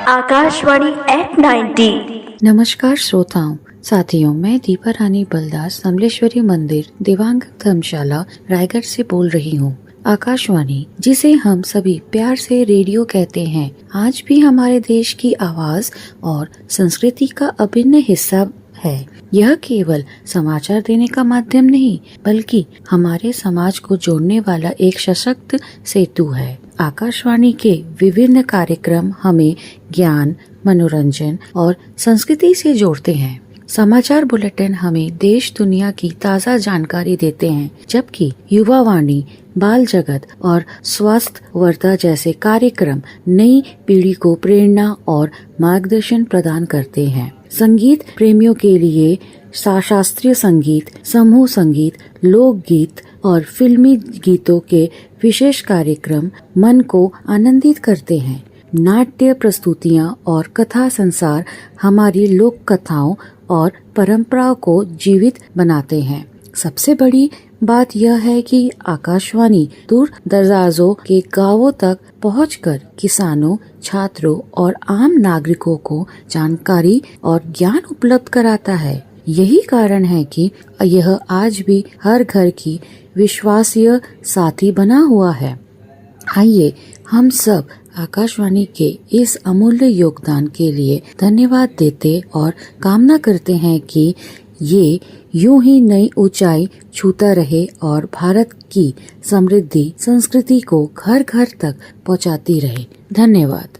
Akashvani eight 90। नमस्कार श्रोताओं, साथियों, मैं दीपा रानी बलदास समलेश्वरी मंदिर दिव्यांग धर्मशाला रायगढ़ से बोल रही हूँ। आकाशवाणी, जिसे हम सभी प्यार से रेडियो कहते हैं, आज भी हमारे देश की आवाज और संस्कृति का अभिन्न हिस्सा है। यह केवल समाचार देने का माध्यम नहीं, बल्कि हमारे समाज को जोड़ने वाला एक सशक्त सेतु है। आकाशवाणी के विभिन्न कार्यक्रम हमें ज्ञान, मनोरंजन और संस्कृति से जोड़ते हैं। समाचार बुलेटिन हमें देश दुनिया की ताज़ा जानकारी देते हैं, जबकि युवा वाणी, बाल जगत और स्वास्थ्य वार्ता जैसे कार्यक्रम नई पीढ़ी को प्रेरणा और मार्गदर्शन प्रदान करते हैं। संगीत प्रेमियों के लिए शास्त्रीय संगीत, समूह संगीत, लोकगीत और फिल्मी गीतों के विशेष कार्यक्रम मन को आनंदित करते हैं। नाट्य प्रस्तुतियाँ और कथा संसार हमारी लोक कथाओं और परंपराओं को जीवित बनाते हैं। सबसे बड़ी बात यह है कि आकाशवाणी दूर दराजों के गांवों तक पहुंचकर किसानों, छात्रों और आम नागरिकों को जानकारी और ज्ञान उपलब्ध कराता है। यही कारण है कि यह आज भी हर घर की विश्वासीय साथी बना हुआ है। आइए हम सब आकाशवाणी के इस अमूल्य योगदान के लिए धन्यवाद देते और कामना करते हैं कि ये यूं ही नई ऊंचाई छूता रहे और भारत की समृद्धि संस्कृति को घर घर तक पहुंचाती रहे। धन्यवाद।